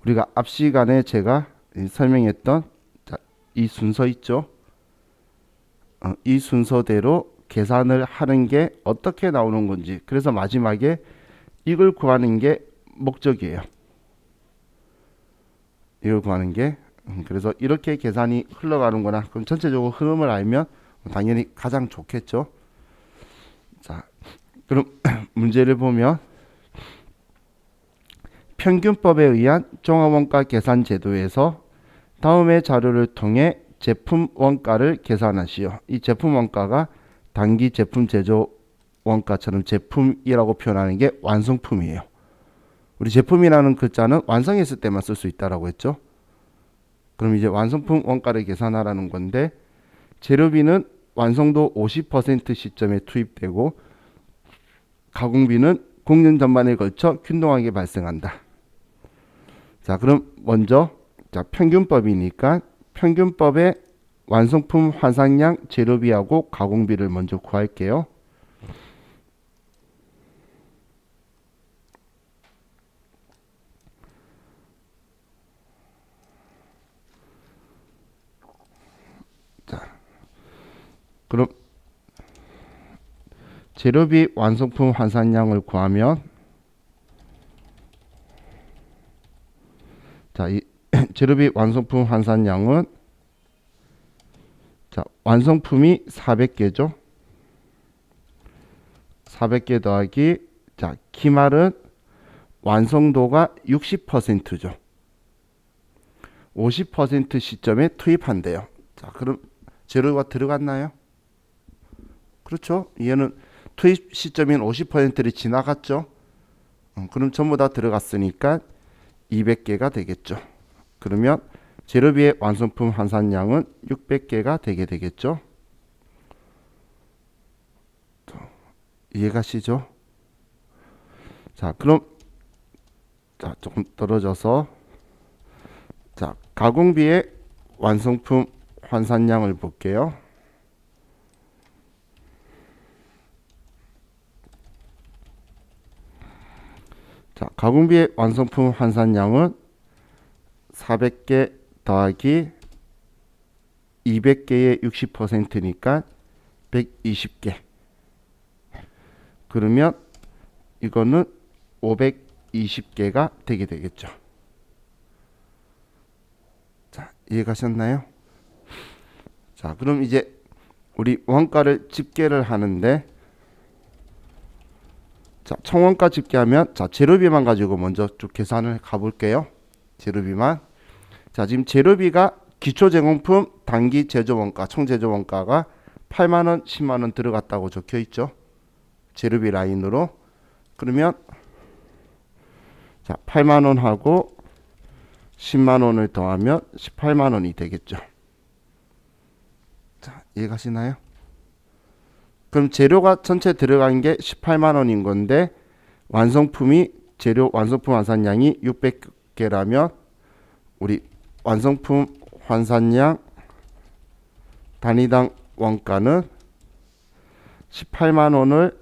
우리가 앞 시간에 제가 설명했던 이 순서 있죠. 이 순서대로 계산을 하는 게 어떻게 나오는 건지, 그래서 마지막에 이걸 구하는 게 목적이에요. 이걸 구하는 게 그래서 이렇게 계산이 흘러가는구나. 그럼 전체적으로 흐름을 알면 당연히 가장 좋겠죠. 자, 그럼 문제를 보면 평균법에 의한 종합원가 계산 제도에서 다음의 자료를 통해 제품 원가를 계산하시오. 이 제품 원가가 단기 제품 제조 원가처럼 제품이라고 표현하는 게 완성품이에요. 우리 제품이라는 글자는 완성했을 때만 쓸 수 있다라고 했죠. 그럼 이제 완성품 원가를 계산하라는 건데, 재료비는 완성도 50% 시점에 투입되고 가공비는 공정 전반에 걸쳐 균등하게 발생한다. 자, 그럼 먼저 평균법이니까 평균법의 완성품 환산량, 재료비하고 가공비를 먼저 구할게요. 자, 그럼 재료비 완성품 환산량을 구하면, 자, 이 재료비 완성품 환산량은 완성품이 400개죠. 400개 더하기 기말은 완성도가 60%죠. 50% 시점에 투입한대요. 자, 그럼 재료가 들어갔나요? 그렇죠. 얘는 투입 시점인 50%를 지나갔죠. 그럼 전부 다 들어갔으니까 200개가 되겠죠. 그러면 재료비의 완성품 환산량은 600개가 되게 되겠죠. 이해가시죠? 자, 그럼 조금 떨어져서 가공비의 완성품 환산량을 볼게요. 가공비의 완성품 환산량은 400개 더하기 200개의 60%니까 120개. 그러면 이거는 520개가 되게 되겠죠. 자, 이해가셨나요? 자, 그럼 이제 우리 원가를 집계를 하는데, 총원가 집계하면 재료비만 가지고 먼저 쭉 계산을 가볼게요. 재료비만. 지금 재료비가 기초제공품 단기 제조원가, 총제조원가가 8만원, 10만원 들어갔다고 적혀 있죠. 재료비 라인으로. 그러면 8만원하고 10만원을 더하면 18만원이 되겠죠. 자, 이해가시나요? 그럼 재료가 전체 들어간 게 18만원인 건데, 완성품이 재료 완성품 환산량이 600개라면 우리 완성품 환산량 단위당 원가는 18만원을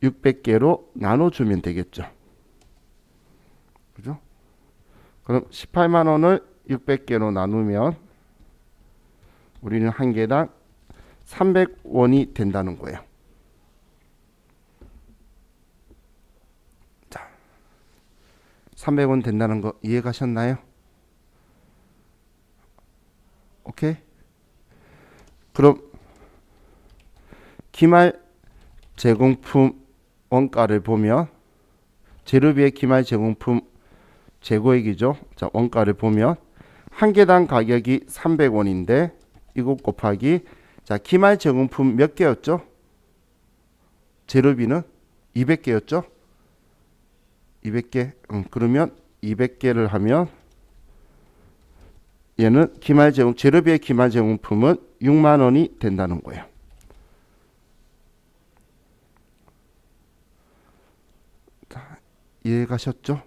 600개로 나눠주면 되겠죠. 그죠? 그럼 18만원을 600개로 나누면 우리는 한 개당 300원이 된다는 거예요. 자, 300원 된다는 거 이해가셨나요? 오케이? 그럼 기말 제공품 원가를 보면, 재료비의 기말 제공품 재고액이죠. 자, 원가를 보면 한 개당 가격이 300원인데 이거 곱하기 기말 제공품 몇 개였죠? 재료비는 200개였죠? 200개. 그러면 200개를 하면 얘는 기말 제공, 재료비의 기말 제공품은 6만 원이 된다는 거예요. 자, 이해가셨죠?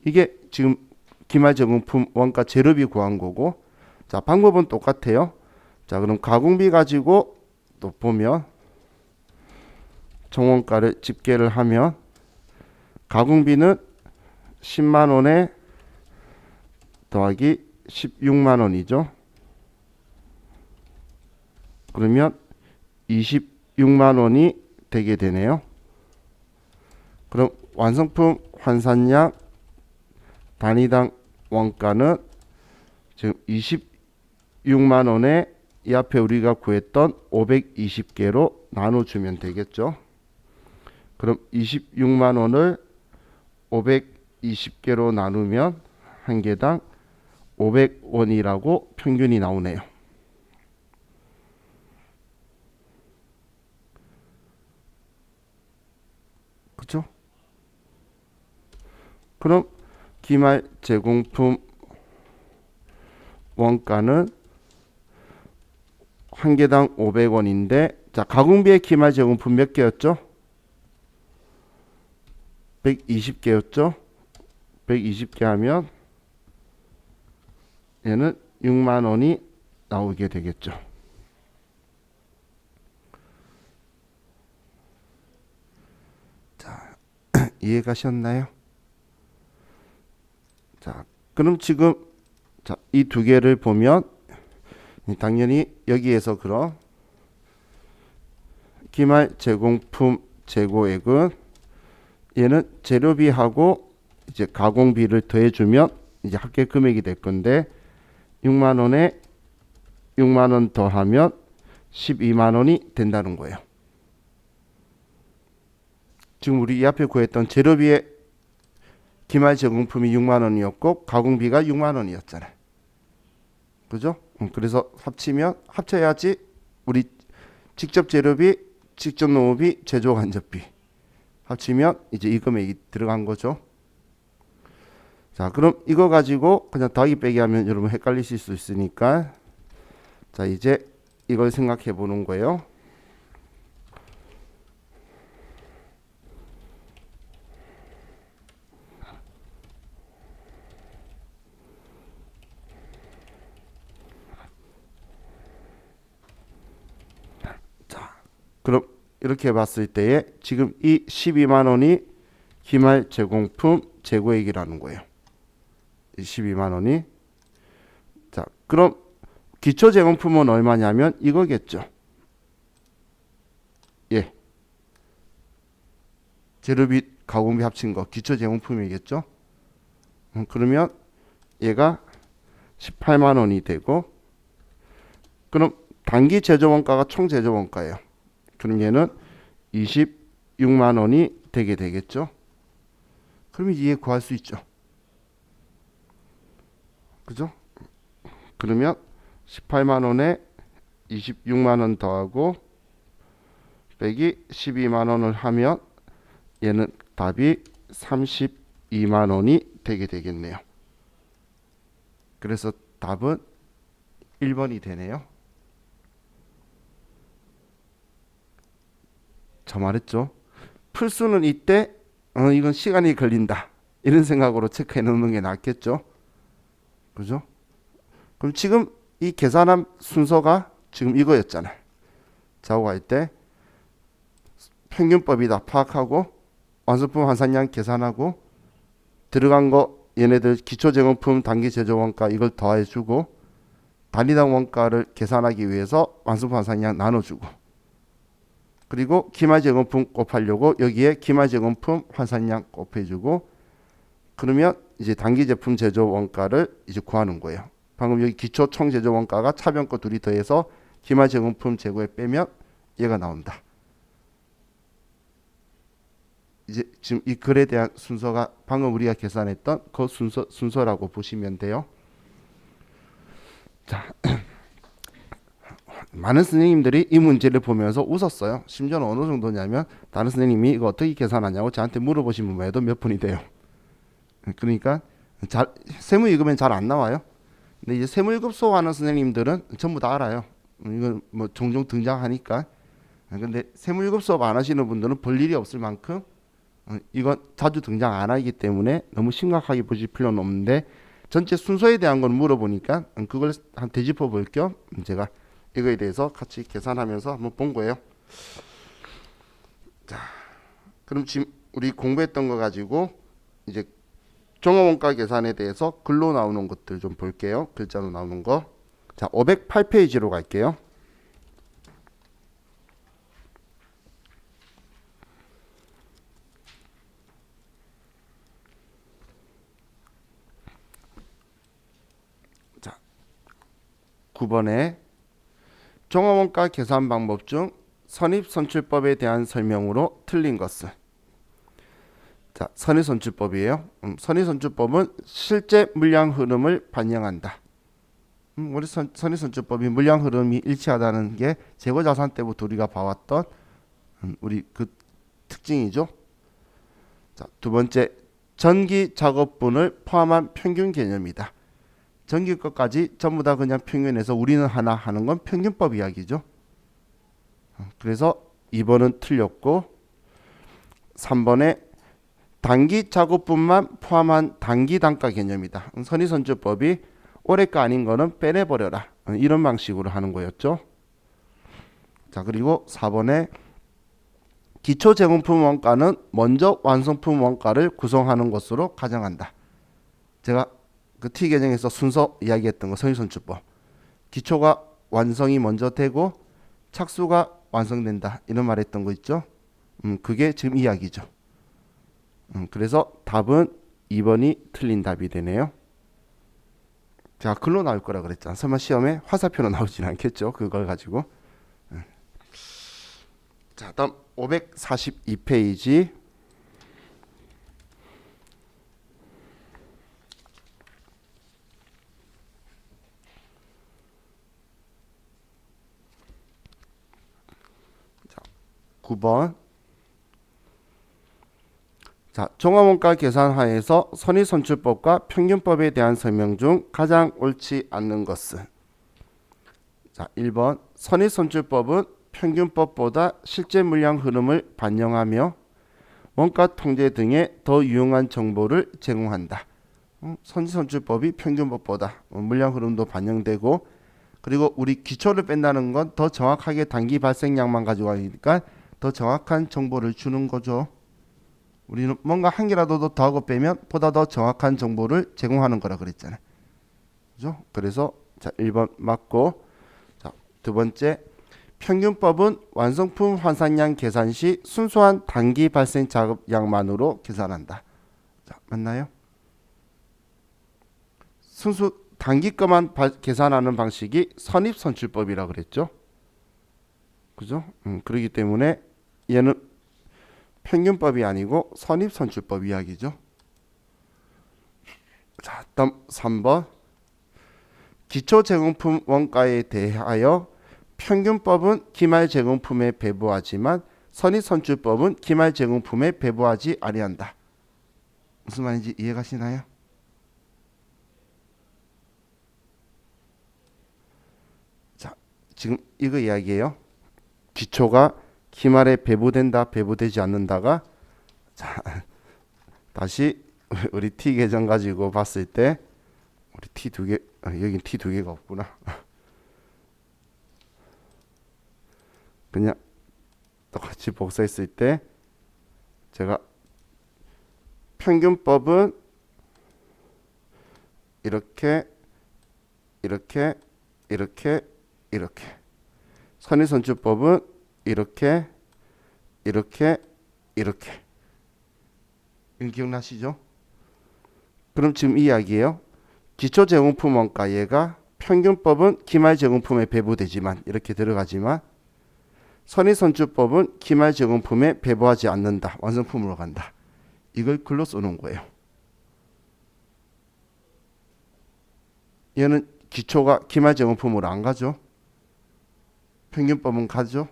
이게 지금 기말 제공품 원가 재료비 구한 거고, 방법은 똑같아요. 그럼 가공비 가지고 또 보면 총원가를 집계를 하면 가공비는 10만 원에 더하기 16만 원이죠. 그러면 26만 원이 되게 되네요. 그럼 완성품 환산량 단위당 원가는 지금 26만 원에 이 앞에 우리가 구했던 520개로 나눠주면 되겠죠. 그럼 26만 원을 520개로 나누면 한 개당 500원이라고 평균이 나오네요. 그렇죠? 그럼 기말 제공품 원가는 한 개당 500원인데 자, 가공비의 기말 제공품 몇 개였죠? 120개였죠? 120개 하면 얘는 6만 원이 나오게 되겠죠. 자, 이해가셨나요? 자, 그럼 지금 자, 이 두 개를 보면 당연히 여기에서 그럼 기말 제공품 재고액은 얘는 재료비하고 이제 가공비를 더해주면 이제 합계 금액이 될 건데 6만 원에 6만 원 더하면 12만 원이 된다는 거예요. 지금 우리 이 앞에 구했던 재료비의 기말 제공품이 6만 원이었고 가공비가 6만 원이었잖아요. 그죠? 그래서 합쳐야지 우리 직접 재료비, 직접 노무비, 제조 간접비 합치면 이제 이 금액이 들어간 거죠. 자, 그럼 이거 가지고 그냥 더하기 빼기 하면 여러분 헷갈리실 수 있으니까 자, 이제 이걸 생각해 보는 거예요. 자, 그럼 이렇게 봤을 때에 지금 이 12만 원이 기말 제공품 재고액이라는 거예요. 12만 원이. 자, 그럼 기초 제공품은 얼마냐면 이거겠죠. 예. 재료비, 가공비 합친 거 기초 제공품이겠죠. 그러면 얘가 18만 원이 되고 그럼 단기 제조 원가가 총 제조 원가예요. 그럼 얘는 26만 원이 되게 되겠죠. 그러면 이해 구할 수 있죠. 그죠? 그러면 18만 원에 26만 원 더하고 빼기 12만 원을 하면 얘는 답이 32만 원이 되게 되겠네요. 그래서 답은 1번이 되네요. 저 말했죠. 풀수는 이때 이건 시간이 걸린다. 이런 생각으로 체크해 놓는 게 낫겠죠. 그죠? 그럼 지금 이 계산한 순서가 지금 이거였잖아요. 작업할 때 평균법이다 파악하고 완성품 환산량 계산하고 들어간 거 얘네들 기초제공품 단기 제조원가 이걸 더해주고 단위당 원가를 계산하기 위해서 완성품 환산량 나눠주고 그리고 기말제공품 곱하려고 여기에 기말제공품 환산량 곱해주고 그러면 이제 단기 제품 제조 원가를 이제 구하는 거예요. 방금 여기 기초 총 제조 원가가 차변 거 둘이 더해서 기말제공품 재고에 빼면 얘가 나온다. 이제 지금 이 글에 대한 순서가 방금 우리가 계산했던 그 순서라고 보시면 돼요. 자, 많은 선생님들이 이 문제를 보면서 웃었어요. 심지어는 어느 정도냐면 다른 선생님이 이거 어떻게 계산하냐고 저한테 물어보신 분만 해도 몇 분이 돼요. 그러니까 세무이급엔 잘 안 나와요. 근데 이제 세무이급소 하는 선생님들은 전부 다 알아요. 이건 뭐 종종 등장하니까. 근데 세무이급 수업 안 하시는 분들은 볼 일이 없을 만큼 이건 자주 등장 안 하기 때문에 너무 심각하게 보실 필요는 없는데 전체 순서에 대한 건 물어보니까 그걸 한 되짚어 볼 겸 제가 이거에 대해서 같이 계산하면서 한번 본 거예요. 자, 그럼 지금 우리 공부했던 거 가지고 이제 종합원가 계산에 대해서 글로 나오는 것들 좀 볼게요. 글자로 나오는 거. 자, 508페이지로 갈게요. 자, 9번에 종합원가 계산 방법 중 선입선출법에 대한 설명으로 틀린 것은. 자, 선입선출법이에요. 선입선출법은 실제 물량 흐름을 반영한다. 우리 선입선출법이 물량 흐름이 일치하다는 게 재고자산 때부터 우리가 봐왔던 우리 그 특징이죠. 자, 두 번째, 전기 작업분을 포함한 평균 개념이다. 전기 것까지 전부 다 그냥 평균해서 우리는 하나 하는 건 평균법 이야기죠. 그래서 2번은 틀렸고, 3번에 단기 작업분만 포함한 단기 단가 개념이다. 선의선출법이 올해 거 아닌 거는 빼내버려라. 이런 방식으로 하는 거였죠. 자, 그리고 4번에 기초제공품 원가는 먼저 완성품 원가를 구성하는 것으로 가정한다. 제가 그 T 계정에서 순서 이야기했던 거 선의선출법. 기초가 완성이 먼저 되고 착수가 완성된다. 이런 말 했던 거 있죠. 그게 지금 이야기죠. 그래서 답은 2번이 틀린 답이 되네요. 자, 글로 나올 거라 그랬잖아. 설마 시험에 화살표로 나오진 않겠죠. 그걸 가지고. 자, 다음 542페이지. 자, 9번. 자, 종합원가 계산하에서 선의선출법과 평균법에 대한 설명 중 가장 옳지 않는 것은. 자, 1번 선의선출법은 평균법보다 실제 물량 흐름을 반영하며 원가 통제 등에 더 유용한 정보를 제공한다. 선의선출법이 평균법보다 물량 흐름도 반영되고, 그리고 우리 기초를 뺀다는 건 더 정확하게 단기 발생량만 가지고 가니까 더 정확한 정보를 주는 거죠. 우리는 뭔가 한 개라도 더 하고 빼면 보다 더 정확한 정보를 제공하는 거라 그랬잖아요. 그죠? 그래서 자, 1번 맞고, 자, 두 번째, 평균법은 완성품 환산량 계산 시 순수한 단기 발생 작업량만으로 계산한다. 자, 맞나요? 순수 단기 것만 계산하는 방식이 선입선출법이라 그랬죠. 그죠? 그렇기 때문에 얘는 평균법이 아니고 선입선출법 이야기죠. 자, 다음 3번. 기초제공품 원가에 대하여 평균법은 기말제공품에 배부하지만 선입선출법은 기말제공품에 배부하지 아니한다. 무슨 말인지 이해가시나요? 자, 지금 이거 이야기예요. 기초가 기말에 배부된다, 배부되지 않는다가, 자, 다시 우리 T 계정 가지고 봤을 때 우리 T 두 개, 여긴 T 두 개가 없구나. 그냥 똑같이 복사했을 때 제가 평균법은 이렇게 이렇게 이렇게 이렇게, 선의선출법은 이렇게 이렇게 이렇게. 이거 기억나시죠? 그럼 지금 이 이야기예요. 기초제공품 원가 얘가 평균법은 기말제공품에 배부되지만 이렇게 들어가지만 선의선출법은 기말제공품에 배부하지 않는다. 완성품으로 간다. 이걸 글로 써놓은 거예요. 얘는 기초가 기말제공품으로 안 가죠. 평균법은 가죠.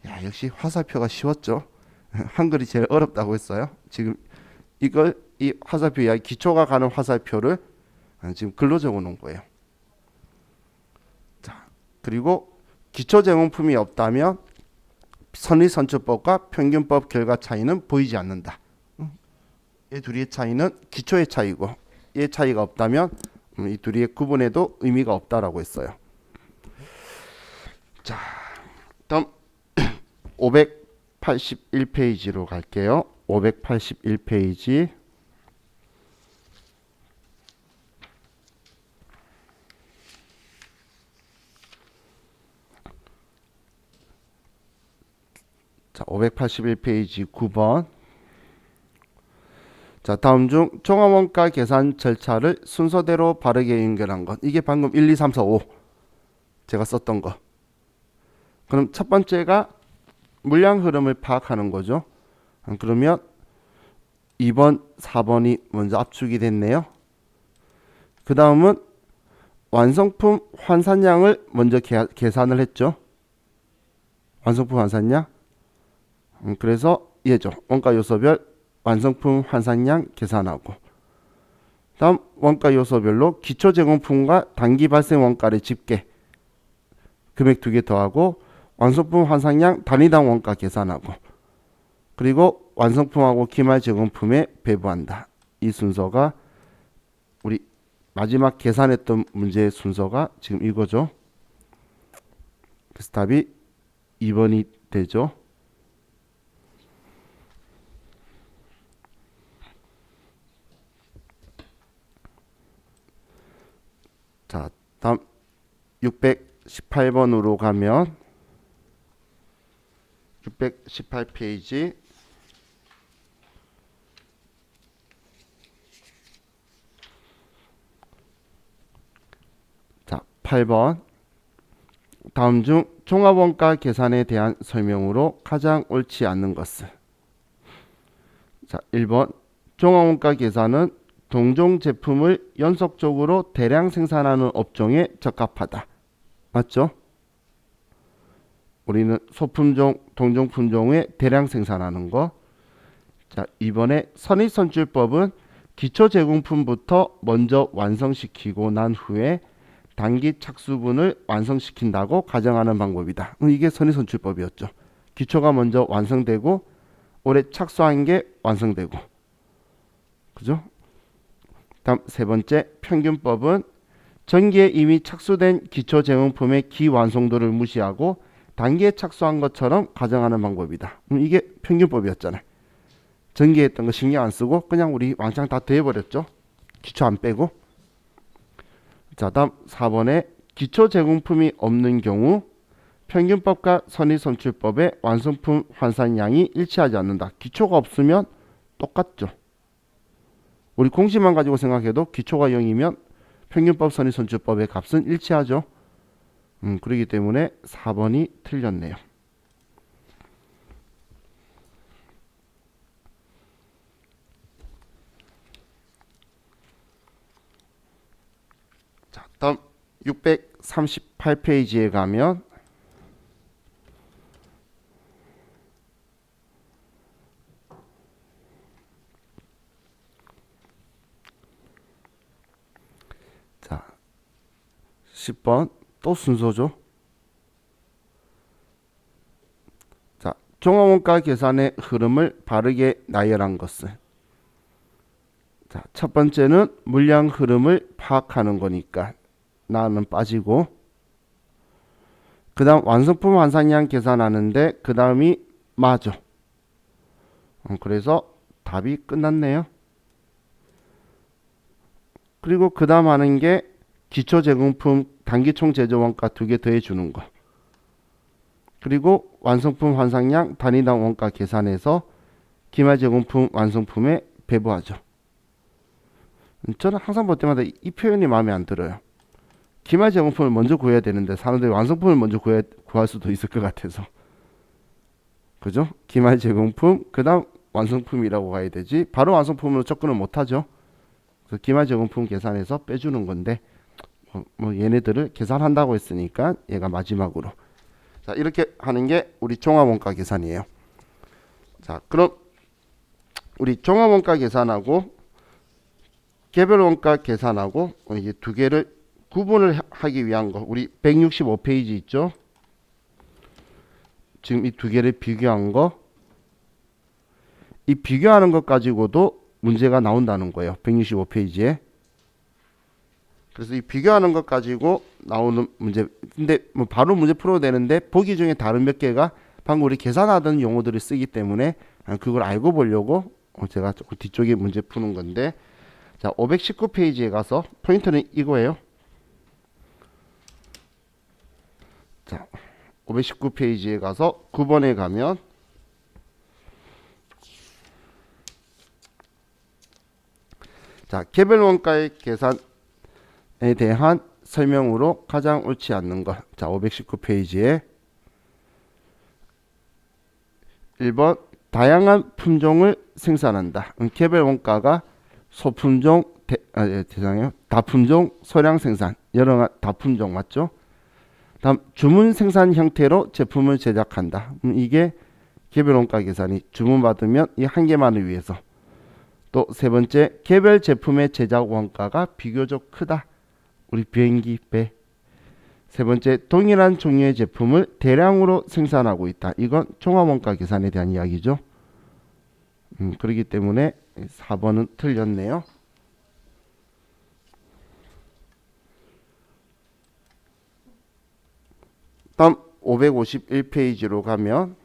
야, 역시 화살표가 쉬웠죠. 한글이 제일 어렵다고 했어요. 지금 이걸 이 화살표 이야기, 기초가 가는 화살표를 지금 글로 적어 놓은 거예요. 자, 그리고 기초제공품이 없다면 선의선출법과 평균법 결과 차이는 보이지 않는다. 이 둘의 차이는 기초의 차이고, 이 차이가 없다면 이 둘의 구분에도 의미가 없다라고 했어요. 자, 다음 581페이지로 갈게요. 581페이지. 자, 581페이지 9번. 자, 다음 중 종합원가 계산 절차를 순서대로 바르게 연결한 것. 이게 방금 1, 2, 3, 4, 5 제가 썼던 거. 그럼 첫 번째가 물량 흐름을 파악하는 거죠. 그러면 2번, 4번이 먼저 압축이 됐네요. 그 다음은 완성품 환산량을 먼저 계산을 했죠. 완성품 환산량. 그래서 얘죠. 원가 요소별 완성품 환산량 계산하고, 다음 원가 요소별로 기초 제공품과 단기 발생 원가를 집계, 금액 두 개 더하고 완성품 환산량 단위당 원가 계산하고, 그리고 완성품하고 기말 제공품에 배부한다. 이 순서가 우리 마지막 계산했던 문제의 순서가 지금 이거죠. 그래서 답이 2번이 되죠. 자, 다음 618번으로 가면 618페이지. 자, 8번. 다음 중 종합원가 계산에 대한 설명으로 가장 옳지 않는 것은. 자, 1번. 종합원가 계산은 동종 제품을 연속적으로 대량 생산하는 업종에 적합하다. 맞죠? 우리는 소품종, 동종 품종에 대량 생산하는 거. 자, 이번에 선입선출법은 기초 제공품부터 먼저 완성시키고 난 후에 단기 착수분을 완성시킨다고 가정하는 방법이다. 이게 선입선출법이었죠. 기초가 먼저 완성되고 올해 착수한 게 완성되고. 그죠? 다음 세 번째, 평균법은 전기에 이미 착수된 기초 제공품의 기완성도를 무시하고 단기에 착수한 것처럼 가정하는 방법이다. 이게 평균법이었잖아요. 전기에 했던 거 신경 안 쓰고 그냥 우리 왕창 다 더해버렸죠. 기초 안 빼고. 자, 다음 4번에 기초 제공품이 없는 경우 평균법과 선입선출법의 완성품 환산량이 일치하지 않는다. 기초가 없으면 똑같죠. 우리 공식만 가지고 생각해도 기초가 0이면 평균법 선입선출법의 값은 일치하죠. 그렇기 때문에 4번이 틀렸네요. 자, 다음 638페이지에 가면 자, 10번 또 순서죠. 자, 종합원가 계산의 흐름을 바르게 나열한 것은. 자, 첫 번째는 물량 흐름을 파악하는 거니까 나는 빠지고, 그 다음 완성품 환산량 계산하는데 그 다음이 마죠. 그래서 답이 끝났네요. 그리고 그 다음 하는 게 기초 제공품 단기총 제조 원가 두 개 더해 주는 거. 그리고 완성품 환산량 단위당 원가 계산해서 기말 제공품 완성품에 배부하죠. 저는 항상 볼 때마다 이 표현이 마음에 안 들어요. 기말 제공품을 먼저 구해야 되는데 사람들이 완성품을 먼저 구할 수도 있을 것 같아서. 그죠? 기말 제공품, 그 다음 완성품이라고 가야 되지. 바로 완성품으로 접근을 못하죠. 그래서 기말 제공품 계산해서 빼주는 건데, 뭐 얘네들을 계산한다고 했으니까 얘가 마지막으로. 자, 이렇게 하는 게 우리 종합원가 계산이에요. 자, 그럼 우리 종합원가 계산하고 개별원가 계산하고 이게 두 개를 구분을 하기 위한 거. 우리 165페이지 있죠? 지금 이 두 개를 비교한 거. 이 비교하는 것 가지고도 문제가 나온다는 거예요. 165페이지에. 그래서 이 비교하는 것 가지고 나오는 문제. 근데 뭐 바로 문제 풀어도 되는데 보기 중에 다른 몇 개가 방금 우리 계산하던 용어들을 쓰기 때문에 그걸 알고 보려고 제가 조금 뒤쪽에 문제 푸는 건데, 자, 519페이지에 가서 포인트는 이거예요. 자, 519페이지에 가서 9번에 가면 자, 개별 원가의 계산에 대한 설명으로 가장 옳지 않는 것. 자, 519페이지에 1번 다양한 품종을 생산한다. 개별 원가가 소품종, 다품종, 소량 생산, 여러 다품종 맞죠? 다음 주문 생산 형태로 제품을 제작한다. 이게 개별 원가 계산이 주문 받으면 이 한 개만을 위해서. 또 세 번째 개별 제품의 제작 원가가 비교적 크다. 우리 비행기, 배. 세 번째 동일한 종류의 제품을 대량으로 생산하고 있다. 이건 종합 원가 계산에 대한 이야기죠. 그렇기 때문에 4번은 틀렸네요. 다음 551페이지로 가면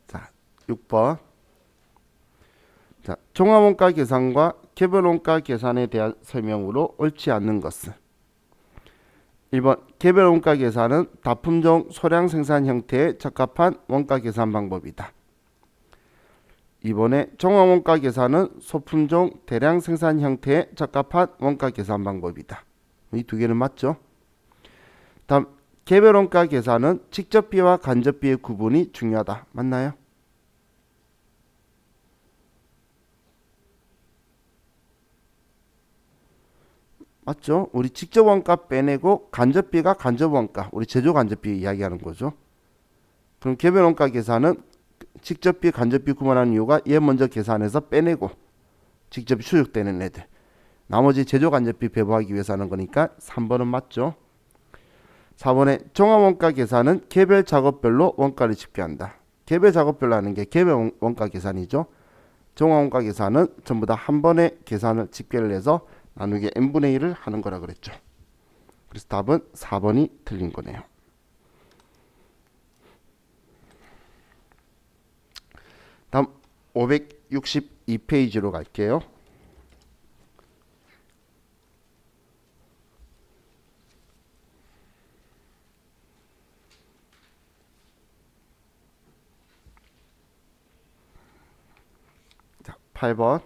자, 6번. 자, 종합원가 계산과 개별원가 계산에 대한 설명으로 옳지 않는 것은 1번 개별원가 계산은 다품종 소량 생산 형태에 적합한 원가 계산 방법이다. 2번에 종합원가 계산은 소품종 대량 생산 형태에 적합한 원가 계산 방법이다. 이 두 개는 맞죠? 다음 개별원가 계산은 직접비와 간접비의 구분이 중요하다. 맞나요? 맞죠? 우리 직접 원가 빼내고 간접비가 간접 원가, 우리 제조 간접비 이야기하는 거죠. 그럼 개별 원가 계산은 직접비, 간접비 구분하는 이유가 얘 먼저 계산해서 빼내고 직접 수익되는 애들. 나머지 제조 간접비 배분하기 위해서 하는 거니까 3번은 맞죠. 4번에 종합 원가 계산은 개별 작업별로 원가를 집계한다. 개별 작업별로 하는 게 개별 원가 계산이죠. 종합 원가 계산은 전부 다 한 번에 계산을 집계를 해서 나누기 n분의 1을 하는 거라 그랬죠. 그래서 답은 4번이 틀린 거네요. 다음 562페이지로 갈게요. 자, 8번.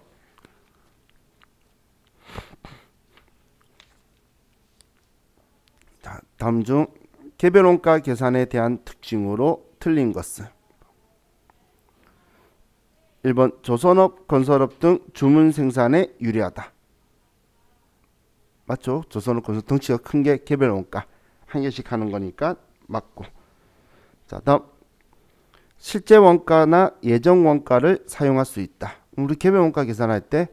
자, 다음 중 개별 원가 계산에 대한 특징으로 틀린 것은 1번 조선업, 건설업 등 주문 생산에 유리하다. 맞죠? 조선업, 건설 덩치가 큰 게 개별 원가 한 개씩 하는 거니까 맞고. 자, 다음 실제 원가나 예정 원가를 사용할 수 있다. 우리 개별 원가 계산할 때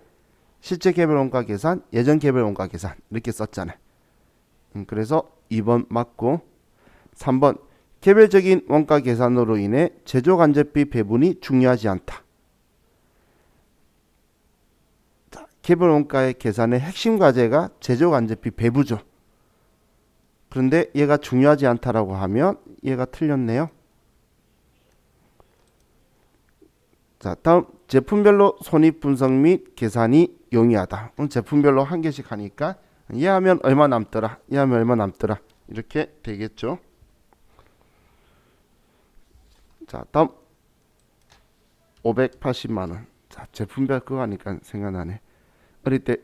실제 개별 원가 계산, 예정 개별 원가 계산 이렇게 썼잖아요. 그래서 2번 맞고. 3번 개별적인 원가 계산으로 인해 제조 간접비 배분이 중요하지 않다. 자, 개별 원가의 계산의 핵심 과제가 제조 간접비 배분죠. 그런데 얘가 중요하지 않다라고 하면 얘가 틀렸네요. 자, 다음 제품별로 손익 분석 및 계산이 용이하다. 제품별로 한 개씩 하니까 얘 하면 얼마 남더라, 얘 하면 얼마 남더라 이렇게 되겠죠. 자, 다음 580만원. 자, 제품별 그거 하니까 생각나네. 어릴 때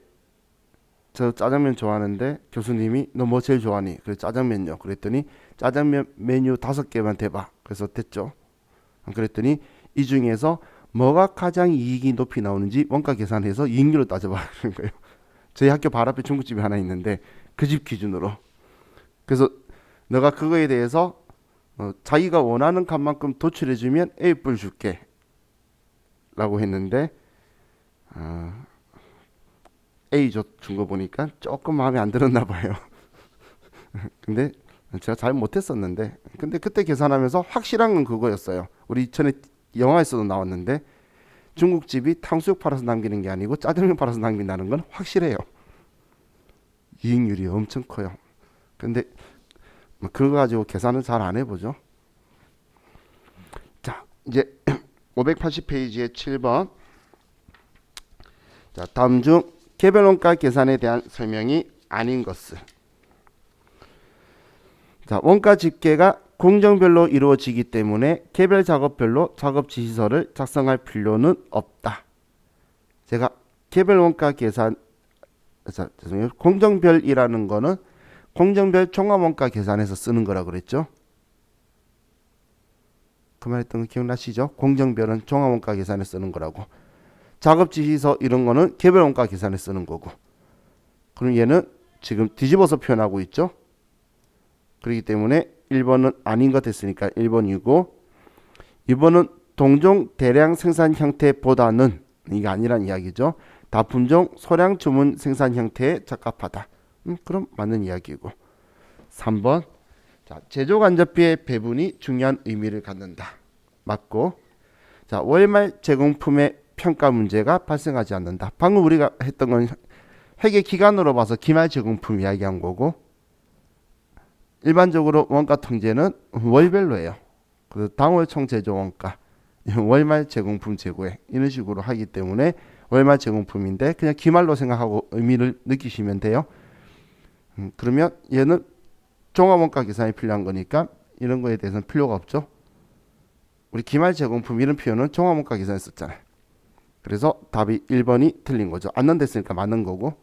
저 짜장면 좋아하는데 교수님이 너 뭐 제일 좋아하니? 그래 짜장면요. 그랬더니 짜장면 메뉴 5개만 대봐. 그래서 됐죠. 그랬더니 이 중에서 뭐가 가장 이익이 높이 나오는지 원가 계산해서 이익률을 따져봐 그런 거예요. 저희 학교 바로 앞에 중국집이 하나 있는데 그 집 기준으로. 그래서 너가 그거에 대해서 자기가 원하는 값만큼 도출해주면 A뿔 줄게 라고 했는데 A 준 거 보니까 조금 마음에 안 들었나 봐요. 근데 제가 잘 못했었는데 근데 그때 계산하면서 확실한 건 그거였어요. 우리 전에 영화에서도 나왔는데 중국집이 탕수육 팔아서 남기는 게 아니고 짜장면 팔아서 남긴다는 건 확실해요. 이익률이 엄청 커요. 근데 그거 가지고 계산은 잘 안 해보죠. 자, 이제 580페이지의 7번. 자, 다음 중 개별 원가 계산에 대한 설명이 아닌 것은 자, 원가 집계가 공정별로 이루어지기 때문에 개별 작업별로 작업 지시서를 작성할 필요는 없다. 제가 개별 원가 계산, 죄송해요. 공정별이라는 거는 공정별 종합원가 계산에서 쓰는 거라 그랬죠. 그 말했던 거 기억나시죠? 공정별은 종합원가 계산에 쓰는 거라고. 작업 지시서 이런 거는 개별 원가 계산에 쓰는 거고. 그럼 얘는 지금 뒤집어서 표현하고 있죠. 그렇기 때문에 1번은 아닌 것 했으니까 1번이고, 2번은 동종 대량 생산 형태보다는, 이게 아니란 이야기죠. 다품종 소량 주문 생산 형태에 적합하다. 그럼 맞는 이야기고. 3번, 자, 제조 간접비의 배분이 중요한 의미를 갖는다. 맞고. 자, 월말 제공품의 평가 문제가 발생하지 않는다. 방금 우리가 했던 건 회계 기간으로 봐서 기말 제공품 이야기한 거고, 일반적으로 원가 통제는 월별로 해요. 그래서 당월 총 제조 원가, 월말 제공품 재고액 이런 식으로 하기 때문에 월말 제공품인데 그냥 기말로 생각하고 의미를 느끼시면 돼요. 그러면 얘는 종합원가 계산이 필요한 거니까 이런 거에 대해서는 필요가 없죠. 우리 기말 제공품 이런 표현은 종합원가 계산에 썼잖아요. 그래서 답이 1번이 틀린 거죠. 안 넣었으니까 맞는 거고.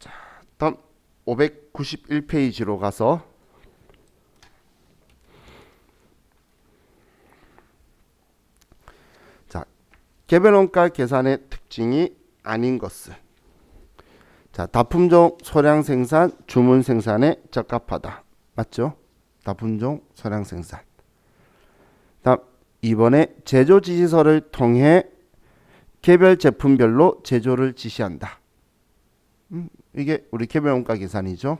자, 다음 591페이지로 가서 자, 개별원가 계산의 특징이 아닌 것을. 자, 다품종 소량 생산, 주문 생산에 적합하다. 맞죠? 다품종 소량 생산. 다음 2번에 제조 지시서를 통해 개별 제품별로 제조를 지시한다. 이게 우리 개별 원가 계산이죠.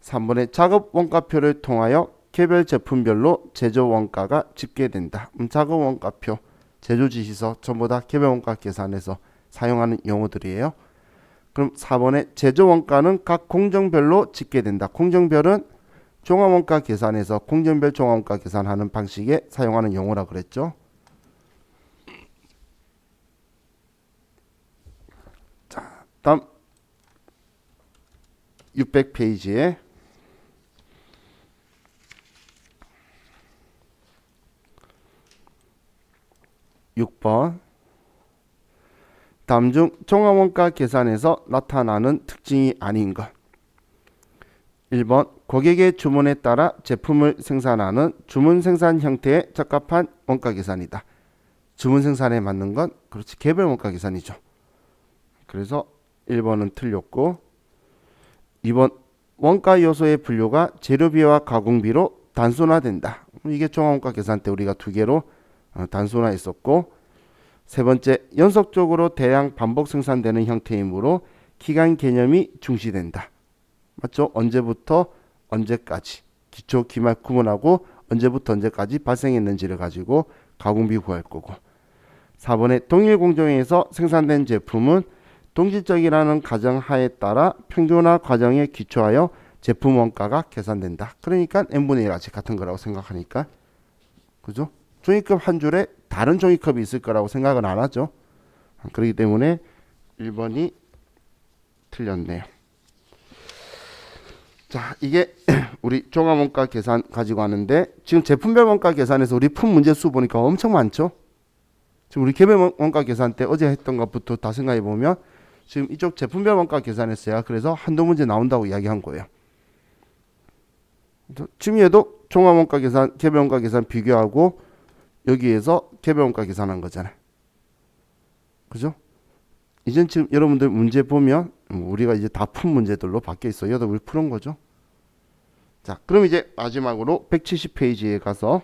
3번에 작업 원가표를 통하여 개별 제품별로 제조 원가가 집계된다. 작업 원가표, 제조 지시서 전부 다 개별 원가 계산에서 사용하는 용어들이에요. 그럼 4번에 제조 원가는 각 공정별로 집계된다. 공정별은 종합원가 계산에서 공정별 종합원가 계산하는 방식에 사용하는 용어라 그랬죠. 자, 다음 600페이지에 (6번) 다음 중 종합원가 계산에서 나타나는 특징이 아닌 것. 1번 고객의 주문에 따라 제품을 생산하는 주문 생산 형태에 적합한 원가 계산이다. 주문 생산에 맞는 건 그렇지 개별 원가 계산이죠. 그래서 1번은 틀렸고, 2번 원가 요소의 분류가 재료비와 가공비로 단순화된다. 이게 종합원가 계산 때 우리가 두 개로 단순화했었고, 세 번째 연속적으로 대량 반복 생산되는 형태이므로 기간 개념이 중시된다. 맞죠? 언제부터 언제까지 기초 기말 구분하고 언제부터 언제까지 발생했는지를 가지고 가공비 구할 거고, 4번에 동일 공정에서 생산된 제품은 동질적이라는 가정하에 따라 평균화 과정에 기초하여 제품 원가가 계산된다. 그러니까 n분의 1하지 같은 거라고 생각하니까, 그죠? 종이컵 한 줄에 다른 종이컵이 있을 거라고 생각은 안 하죠. 그렇기 때문에 1번이 틀렸네요. 자, 이게 우리 종합원가 계산 가지고 하는데, 지금 제품별 원가 계산에서 우리 푼 문제 수 보니까 엄청 많죠. 지금 우리 개별 원가 계산 때 어제 했던 것부터 다 생각해 보면 지금 이쪽 제품별 원가 계산했어요. 그래서 한두 문제 나온다고 이야기한 거예요. 지금 얘도 종합원가 계산, 개별 원가 계산 비교하고 여기에서 개별 원가 계산한 거잖아요. 그죠? 이젠 지금 여러분들 문제 보면 우리가 이제 다 푼 문제들로 바뀌어 있어요. 여기다 우리 푸는 거죠. 자, 그럼 이제 마지막으로 170페이지에 가서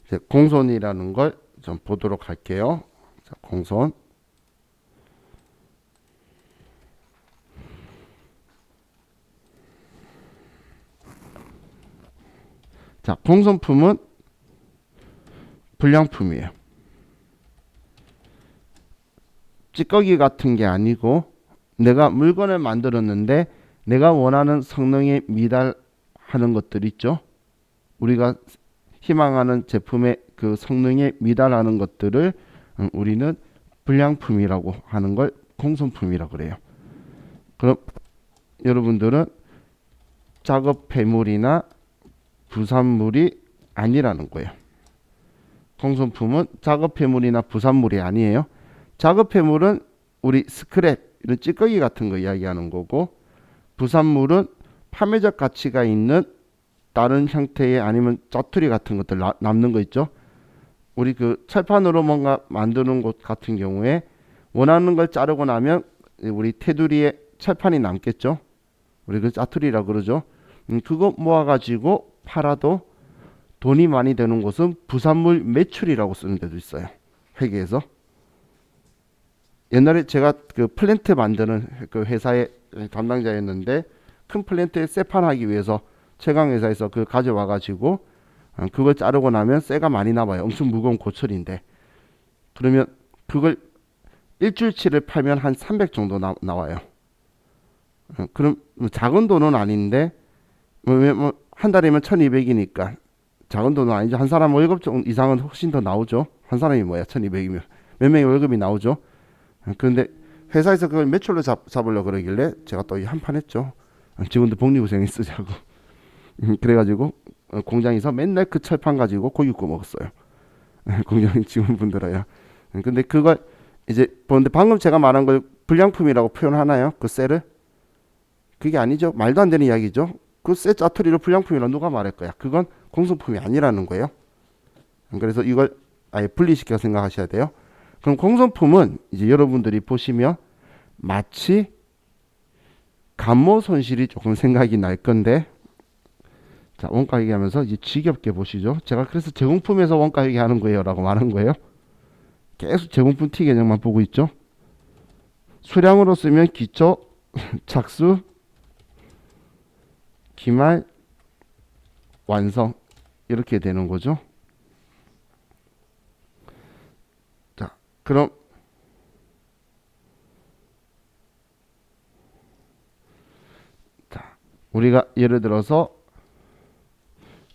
이제 공손이라는 걸 좀 보도록 할게요. 자, 공손. 자, 공손품은 불량품이에요. 찌꺼기 같은 게 아니고 내가 물건을 만들었는데 내가 원하는 성능에 미달하는 것들 있죠. 우리가 희망하는 제품의 그 성능에 미달하는 것들을 우리는 불량품이라고 하는 걸 공손품이라고 그래요. 그럼 여러분들은 작업 폐물이나 부산물이 아니라는 거예요. 공손품은 작업 폐물이나 부산물이 아니에요. 작업 폐물은 우리 스크랩 이런 찌꺼기 같은 거 이야기하는 거고, 부산물은 판매적 가치가 있는 다른 형태의 아니면 짜투리 같은 것들 남는 거 있죠. 우리 그 철판으로 뭔가 만드는 곳 같은 경우에 원하는 걸 자르고 나면 우리 테두리에 철판이 남겠죠. 우리 그 짜투리라고 그러죠. 그거 모아가지고 팔아도 돈이 많이 되는 곳은 부산물 매출이라고 쓰는 데도 있어요. 회계에서. 옛날에 제가 그 플랜트 만드는 그 회사의 담당자였는데, 큰 플랜트에 쇠판하기 위해서 최강 회사에서 그 가져와 가지고 그걸 자르고 나면 쇠가 많이 남아요. 엄청 무거운 고철인데, 그러면 그걸 일주일치를 팔면 한 300 정도 나와요. 그럼 작은 돈은 아닌데, 한 달이면 1200이니까 작은 돈은 아니죠. 한 사람 월급 이상은 훨씬 더 나오죠. 한 사람이 뭐야, 1200이면 몇 명의 월급이 나오죠. 그런데 회사에서 그걸 매출로 잡으려고 그러길래 제가 또 한판 했죠. 직원들 복리후생이 쓰자고. 그래가지고 공장에서 맨날 그 철판 가지고 고기 구워 먹었어요. 공장 직원분들이야. 근데 그걸 이제 보는데, 방금 제가 말한 걸 불량품이라고 표현하나요? 그 쇠를? 그게 아니죠. 말도 안 되는 이야기죠. 그 쇠 짜투리를 불량품이라고 누가 말할 거야. 그건 공손품이 아니라는 거예요. 그래서 이걸 아예 분리시켜 생각하셔야 돼요. 그럼 공손품은 이제 여러분들이 보시면 마치 감모 손실이 조금 생각이 날 건데, 자, 원가 얘기하면서 이제 지겹게 보시죠. 제가 그래서 제공품에서 원가 얘기하는 거예요 라고 말한 거예요. 계속 제공품 T 개념만 보고 있죠. 수량으로 쓰면 기초, 착수, 기말, 완성 이렇게 되는 거죠. 자, 그럼 자, 우리가 예를 들어서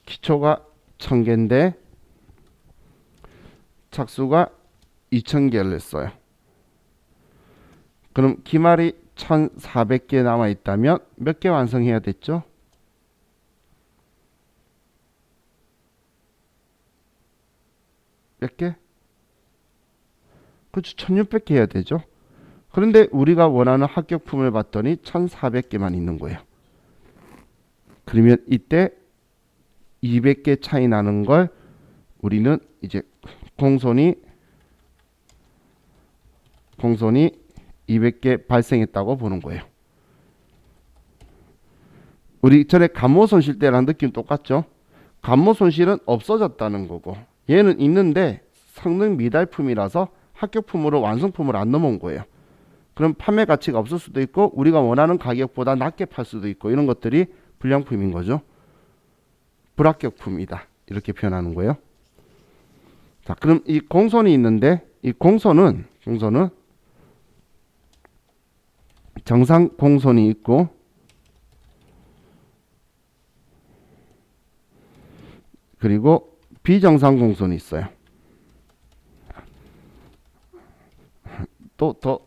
기초가 1000개인데 착수가 2000개를 냈어요. 그럼 기말이 1400개 남아 있다면 몇 개 완성해야 됐죠? 몇 개? 그렇죠. 1600개 해야 되죠. 그런데 우리가 원하는 합격품을 봤더니 1400개만 있는 거예요. 그러면 이때 200개 차이 나는 걸 우리는 이제 공손이 200개 발생했다고 보는 거예요. 우리 전에 감모 손실 때랑 느낌 똑같죠? 감모 손실은 없어졌다는 거고, 얘는 있는데 성능 미달품이라서 합격품으로 완성품으로 안 넘어온 거예요. 그럼 판매 가치가 없을 수도 있고 우리가 원하는 가격보다 낮게 팔 수도 있고, 이런 것들이 불량품인 거죠. 불합격품이다 이렇게 표현하는 거예요. 자, 그럼 이 공손이 있는데, 이 공손은 정상 공손이 있고 그리고 비정상 공손이 있어요. 또 더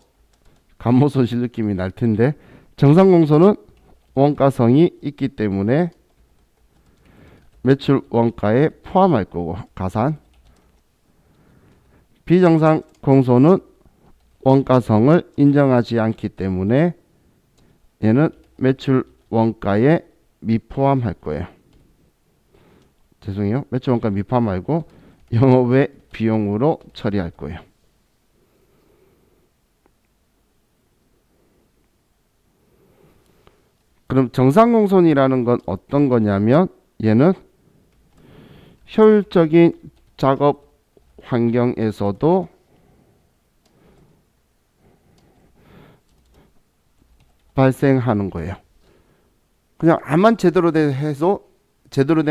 감모 손실 느낌이 날 텐데, 정상 공손은 원가성이 있기 때문에 매출 원가에 포함할 거고 가산. 비정상 공손은 원가성을 인정하지 않기 때문에 얘는 매출 원가에 미포함할 거예요. 죄송해요. 매출 원가 미포함 말고 영업외 비용으로 처리할 거예요. 그럼 정상공손이라는 건 어떤 거냐면, 얘는 효율적인 작업 환경에서도 발생하는 거예요. 그냥 암만 제대로 된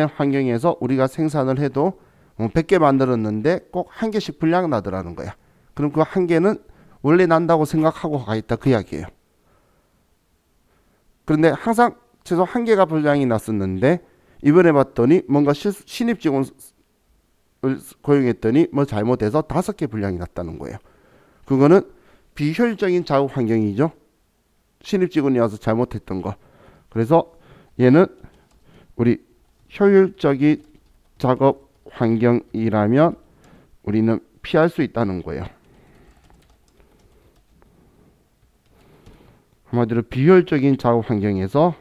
환경에서 우리가 생산을 해도 100개 만들었는데 꼭 한 개씩 불량 나더라는 거야. 그럼 그 한 개는 원래 난다고 생각하고 가 있다 그 이야기예요. 그런데 항상 최소 한 개가 불량이 났었는데, 이번에 봤더니 뭔가 신입 직원 고용했더니 뭐 잘못해서 5개 분량이 났다는 거예요. 그거는 비효율적인 작업 환경이죠. 신입 직원이 와서 잘못했던 거. 그래서 얘는 우리 효율적인 작업 환경이라면 우리는 피할 수 있다는 거예요. 한마디로 비효율적인 작업 환경에서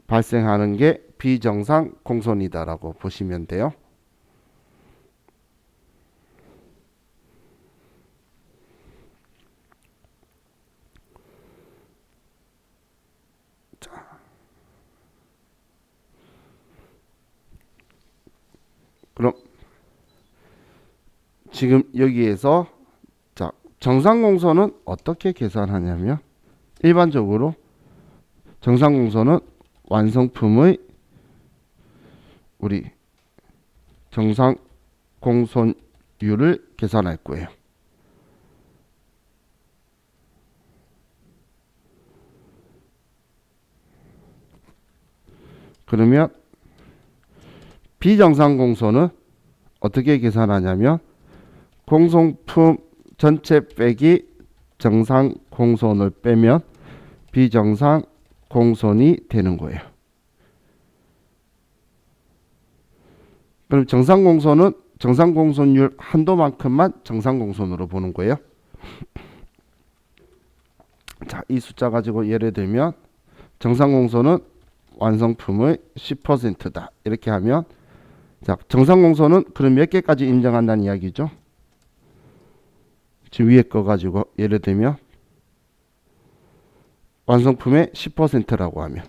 발생하는 게 비정상 공손이다라고 보시면 돼요. 그럼 지금 여기에서 자, 정상공소는 어떻게 계산하냐면 일반적으로 정상공소는 완성품의 우리 정상공손율을 계산할 거예요. 그러면 비정상공소는 어떻게 계산하냐면 공송품 전체 빼기 정상공손을 빼면 비정상공손이 되는 거예요. 그럼 정상공손은 정상공손율 한도만큼만 정상공손으로 보는 거예요. 자, 이 숫자 가지고 예를 들면 정상공손은 완성품의 10%다. 이렇게 하면 자, 정상공손은 그럼 몇 개까지 인정한다는 이야기죠? 지금 위에 거 가지고 예를 들면 완성품의 10%라고 하면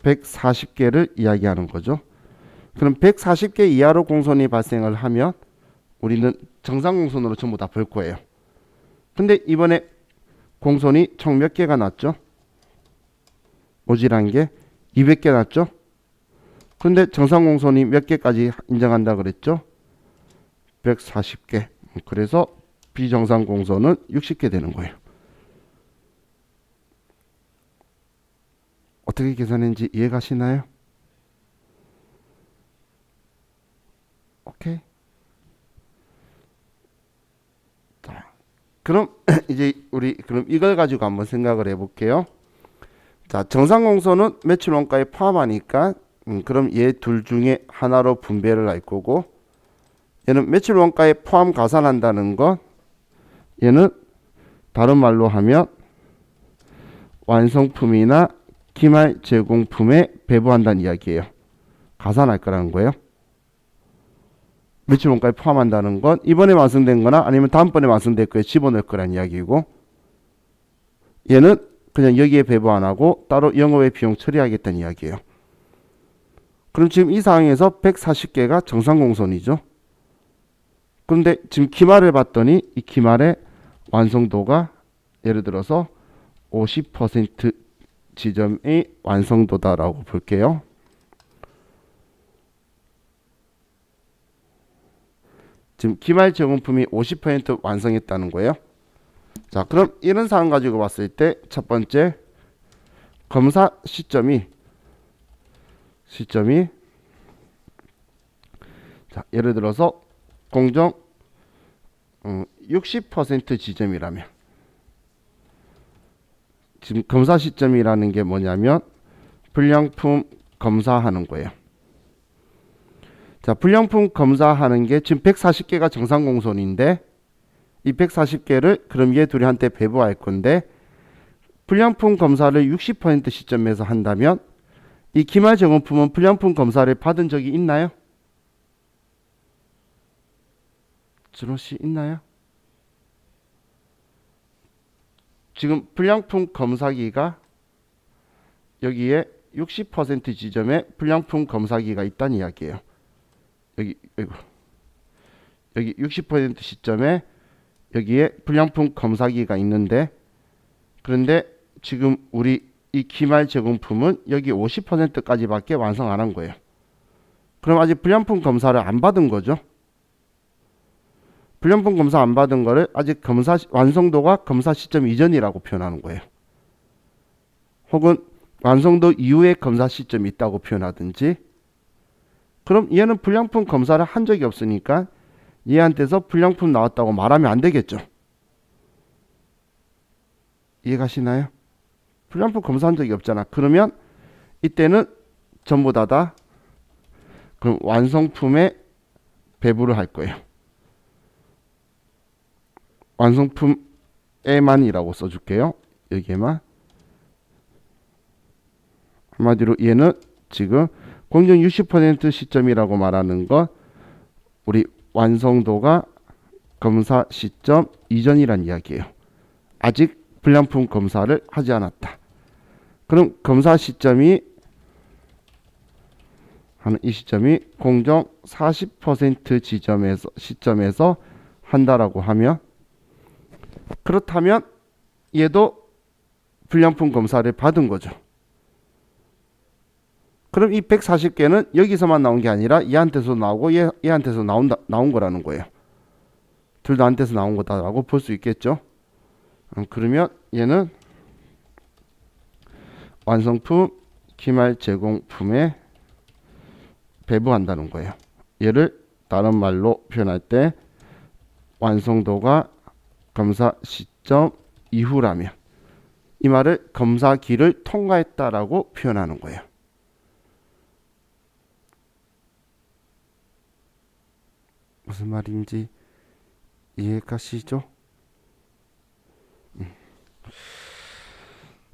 140개를 이야기하는 거죠. 그럼 140개 이하로 공손이 발생을 하면 우리는 정상공손으로 전부 다 볼 거예요. 근데 이번에 공손이 총 몇 개가 났죠? 모질한 게 200개 났죠? 근데 정상공손이 몇 개까지 인정한다 그랬죠? 140개. 그래서 비정상공손은 60개 되는 거예요. 어떻게 계산했는지 이해가시나요? 오케이. 자, 그럼 이제 우리 그럼 이걸 가지고 한번 생각을 해볼게요. 자, 정상공손은 매출 원가에 포함하니까 그럼 얘 둘 중에 하나로 분배를 할 거고 얘는 매출 원가에 포함 가산한다는 건 얘는 다른 말로 하면 완성품이나 기말 제공품에 배부한다는 이야기예요. 가산할 거라는 거예요. 매출 원가에 포함한다는 건 이번에 완성된 거나 아니면 다음번에 완성될 거에 집어넣을 거라는 이야기고 얘는 그냥 여기에 배부 안 하고 따로 영업외 비용 처리하겠다는 이야기예요. 그럼 지금 이 상황에서 140개가 정상공손이죠. 그런데 지금 기말을 봤더니 이 기말의 완성도가 예를 들어서 50% 지점이 완성도다라고 볼게요. 지금 기말 제공품이 50% 완성했다는 거예요. 자, 그럼 이런 상황 가지고 봤을 때 첫 번째 검사 시점이 자, 예를 들어서 공정 60% 지점이라면 지금 검사 시점이라는 게 뭐냐면 불량품 검사하는 거예요. 자, 불량품 검사하는 게 지금 140개가 정상공손인데 이 140개를 그럼 얘 둘이한테 배부할 건데 불량품 검사를 60% 시점에서 한다면 이 기말 제공품은 불량품 검사를 받은 적이 있나요? 준호씨 있나요? 지금 불량품 검사기가 여기에 60% 지점에 불량품 검사기가 있다는 이야기예요. 여기 60% 시점에 여기에 불량품 검사기가 있는데 그런데 지금 우리 이 기말 제공품은 여기 50%까지밖에 완성 안 한 거예요. 그럼 아직 불량품 검사를 안 받은 거죠. 불량품 검사 안 받은 거를 아직 완성도가 검사 시점 이전이라고 표현하는 거예요. 혹은 완성도 이후에 검사 시점이 있다고 표현하든지, 그럼 얘는 불량품 검사를 한 적이 없으니까 얘한테서 불량품 나왔다고 말하면 안 되겠죠. 이해가시나요? 불량품 검사한 적이 없잖아. 그러면 이때는 전부 다 그럼 완성품에 배부를 할 거예요. 완성품에만이라고 써줄게요. 여기에만. 한마디로 얘는 지금 공정 60% 시점이라고 말하는 건 우리 완성도가 검사 시점 이전이란 이야기예요. 아직 불량품 검사를 하지 않았다. 그럼 검사 시점이 하는 이 시점이 공정 40% 시점에서 한다라고 하면, 그렇다면 얘도 불량품 검사를 받은 거죠. 그럼 이 140개는 여기서만 나온 게 아니라 얘한테서 나오고 얘한테서 나온 거라는 거예요. 둘 다 한테서 나온 거다라고 볼 수 있겠죠. 그러면 얘는 완성품 기말 제공품에 배부한다는 거예요. 얘를 다른 말로 표현할 때 완성도가 검사 시점 이후라면 이 말을 검사기를 통과했다라고 표현하는 거예요. 무슨 말인지 이해가시죠?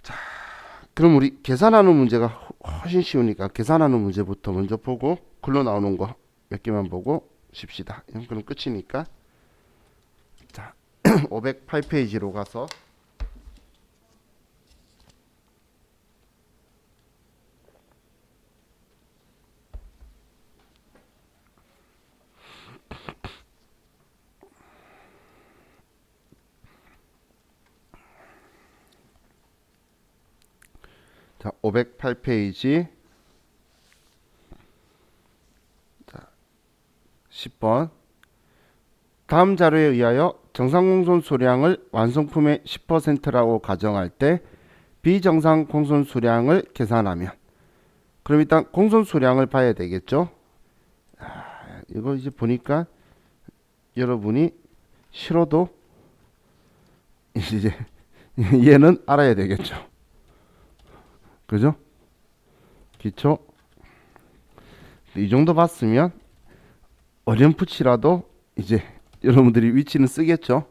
자, 그럼 우리 계산하는 문제가 훨씬 쉬우니까 계산하는 문제부터 먼저 보고 글로 나오는 거 몇 개만 보고 쉽시다. 그럼 끝이니까. 자, 508페이지로 가서 자, 508페이지 10번. 다음 자료에 의하여 정상 공손 수량을 완성품의 10%라고 가정할 때 비정상 공손 수량을 계산하면, 그럼 일단 공손 수량을 봐야 되겠죠. 이거 이제 보니까 여러분이 싫어도 이제 얘는 알아야 되겠죠. 그죠? 기초. 이 정도 봤으면 어렴풋이라도 이제 여러분들이 위치는 쓰겠죠.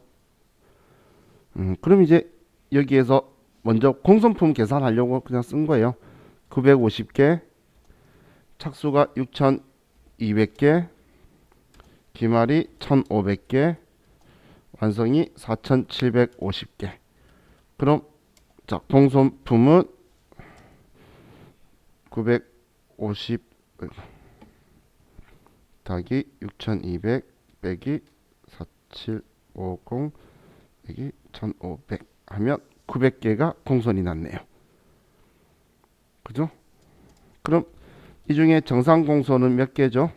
그럼 이제 여기에서 먼저 공손품 계산하려고 그냥 쓴 거예요. 950개, 착수가 6200개, 기말이 1500개, 완성이 4750개. 그럼 자, 공손품은 950 더하기 6200 빼기 4750 빼기 1500 하면 900개가 공손이 났네요. 그죠? 그럼 이 중에 정상 공손은 몇 개죠?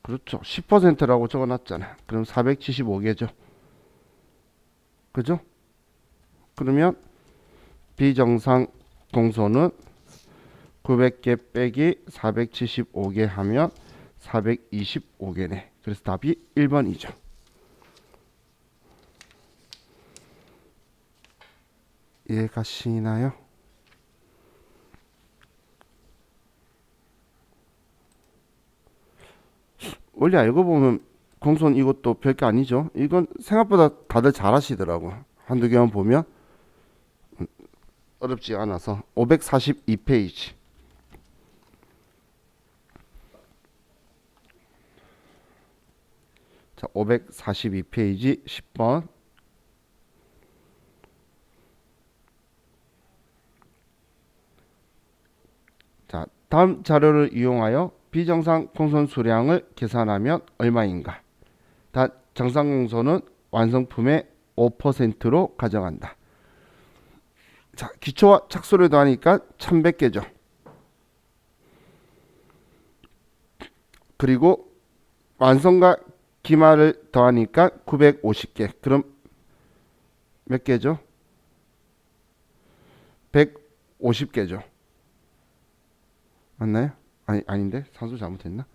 그렇죠. 10%라고 적어놨잖아. 그럼 475개죠. 그죠? 그러면 비정상 공손은 900개 빼기 475개 하면 425개네. 그래서 답이 1번이죠. 이해 가시나요? 원래 알고 보면 공손 이것도 별게 아니죠. 이건 생각보다 다들 잘 하시더라고. 한두 개만 보면 어렵지 않아서. 542페이지. 자, 542페이지 10번. 자, 다음 자료를 이용하여 비정상 공손 수량을 계산하면 얼마인가? 단 정상 공손은 완성품의 5%로 가정한다. 자, 기초와 착수를 더하니까 1100개죠. 그리고 완성과 기말을 더하니까 950개. 그럼 몇 개죠? 150개죠. 맞나요? 아닌데 산수 잘못했나?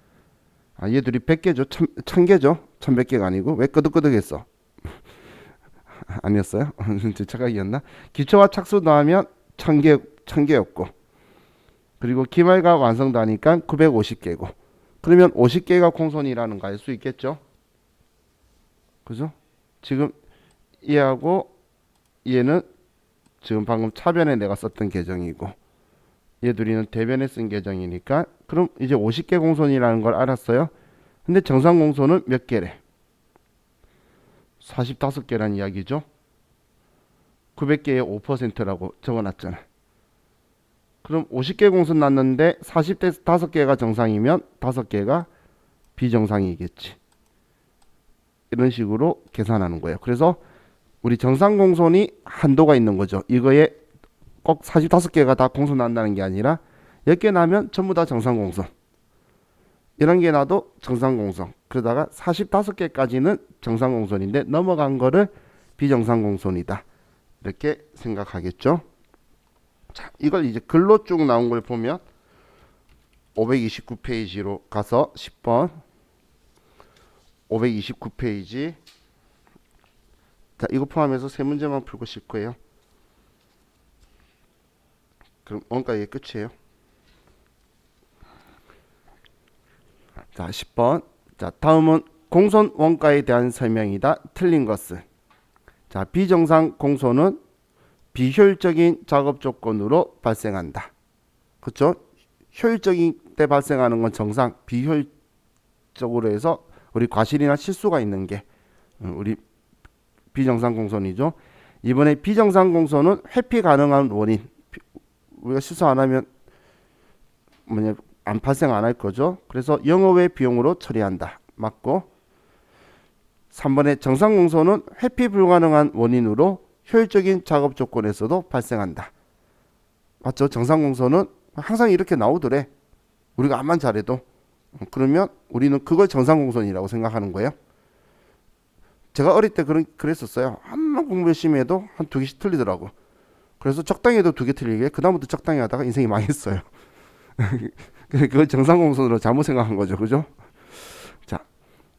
얘들이 100개죠. 1000개죠. 1100개가 아니고 왜 끄덕끄덕했어? 아니었어요? 제 착각이었나? 기초와 착수 더하면 1000개였고 그리고 기말과 완성도 하니까 950개고 그러면 50개가 공손이라는 거 알 수 있겠죠? 그죠? 지금 얘하고 얘는 지금 방금 차변에 내가 썼던 계정이고 얘 둘이는 대변에 쓴 계정이니까 그럼 이제 50개 공손이라는 걸 알았어요. 근데 정상 공손은 몇 개래? 45개란 이야기죠. 900개의 5%라고 적어놨잖아. 그럼 50개 공손 났는데 40대 5개가 정상이면 5개가 비정상이겠지. 이런 식으로 계산하는 거예요. 그래서 우리 정상 공손이 한도가 있는 거죠. 이거에 꼭 45개가 다 공손 난다는 게 아니라 10개 나면 전부 다 정상 공손. 이런 게 나도 정상 공손. 그러다가 45개까지는 정상 공손인데 넘어간 거를 비정상 공손이다. 이렇게 생각하겠죠. 자, 이걸 이제 글로 쭉 나온 걸 보면 529페이지로 가서 10번 529페이지 자, 이거 포함해서 세 문제만 풀고 쉴 거예요. 그럼 원가 이게 끝이에요. 자, 10번. 자, 다음은 공손 원가에 대한 설명이다. 틀린 것은. 자, 비정상 공손은 비효율적인 작업 조건으로 발생한다. 그렇죠? 효율적인 때 발생하는 건 정상, 비효율적으로 해서 우리 과실이나 실수가 있는 게 우리 비정상 공손이죠. 이번에 비정상 공손은 회피 가능한 원인. 우리가 실수 안 하면 안 발생 안 할 거죠. 그래서 영업외 비용으로 처리한다. 맞고 3번에 정상 공손은 회피 불가능한 원인으로 효율적인 작업 조건에서도 발생한다. 맞죠? 정상 공손은 항상 이렇게 나오더래. 우리가 암만 잘해도. 그러면 우리는 그걸 정상 공손이라고 생각하는 거예요. 제가 어릴 때 그랬었어요. 암만 공부 열심히 해도 한 2개씩 틀리더라고. 그래서 적당히 해도 2개 틀리게 그 다음부터 적당히 하다가 인생이 망했어요. 그걸 정상 공손으로 잘못 생각한 거죠. 그죠? 자,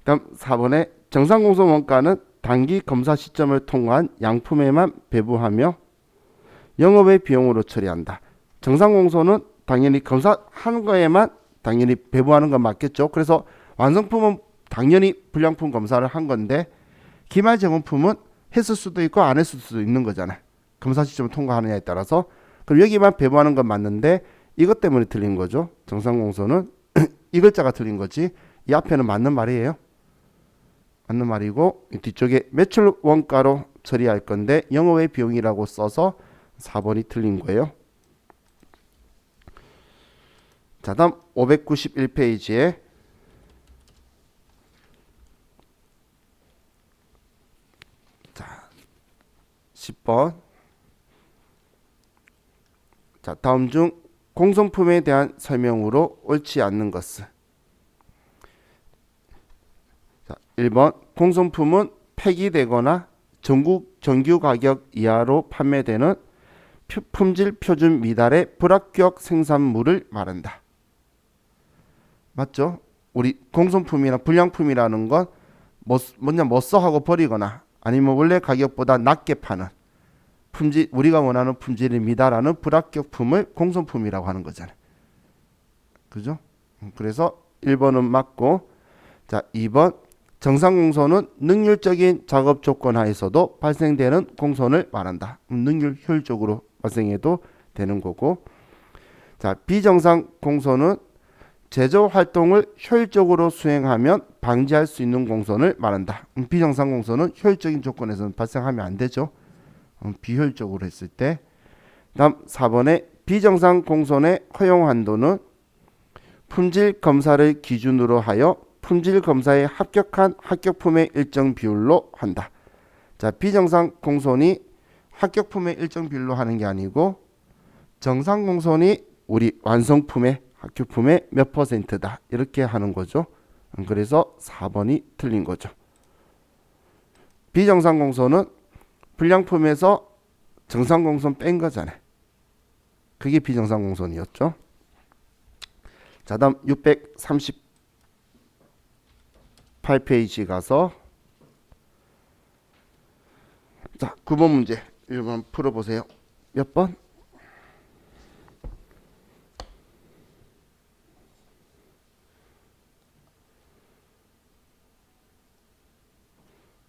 다음 4번에 정상 공손 원가는 단기 검사 시점을 통과한 양품에만 배부하며 영업의 비용으로 처리한다. 정상 공손은 당연히 검사하는 거에만 당연히 배부하는 건 맞겠죠. 그래서 완성품은 당연히 불량품 검사를 한 건데 기말 제공품은 했을 수도 있고 안 했을 수도 있는 거잖아. 검사 시점을 통과하느냐에 따라서. 그럼 여기만 배부하는 건 맞는데 이것 때문에 틀린 거죠. 정상 공손은 이 글자가 틀린 거지. 이 앞에는 맞는 말이에요. 맞는 말이고 뒤쪽에 매출 원가로 처리할 건데 영업외 비용이라고 써서 4번이 틀린 거예요. 자, 다음 591페이지에 자, 10번. 자, 다음 중 공손품에 대한 설명으로 옳지 않는 것은. 자, 1번 공손품은 폐기되거나 정규 가격 이하로 판매되는 품질 표준 미달의 불합격 생산물을 말한다. 맞죠? 우리 공손품이나 불량품이라는 건 뭐냐 못써 하고 버리거나 아니면 원래 가격보다 낮게 파는 품질, 우리가 원하는 품질이 미달하는 불합격품을 공손품이라고 하는 거잖아요. 그죠? 그래서 1번은 맞고 자, 2번 정상 공손은 능률적인 작업 조건 하에서도 발생되는 공손을 말한다. 능률 효율적으로 발생해도 되는 거고 자, 비정상 공손은 제조 활동을 효율적으로 수행하면 방지할 수 있는 공손을 말한다. 비정상 공손은 효율적인 조건에서는 발생하면 안 되죠. 비효율적으로 했을 때. 다음 4번에 비정상 공손의 허용 한도는 품질 검사를 기준으로 하여 품질 검사에 합격한 합격품의 일정 비율로 한다. 자, 비정상 공손이 합격품의 일정 비율로 하는 게 아니고 정상 공손이 우리 완성품의 합격품의 몇 %다 이렇게 하는 거죠. 그래서 4번이 틀린 거죠. 비정상 공손은 불량품에서 정상공손 뺀 거잖아요. 그게 비정상공손이었죠. 자, 다음 638페이지 가서 자, 9번 문제 1번 풀어보세요. 몇 번?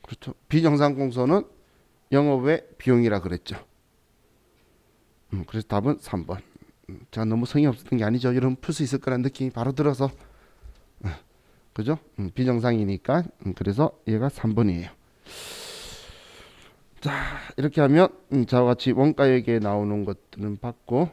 그렇죠. 비정상공손은 영업의 비용이라 그랬죠. 그래서 답은 3번. 제가 너무 성의 없었던 게 아니죠. 여러분 풀 수 있을 거라는 느낌이 바로 들어서 그죠? 비정상이니까 그래서 얘가 3번이에요. 자, 이렇게 하면 저와 같이 원가액에 나오는 것들은 봤고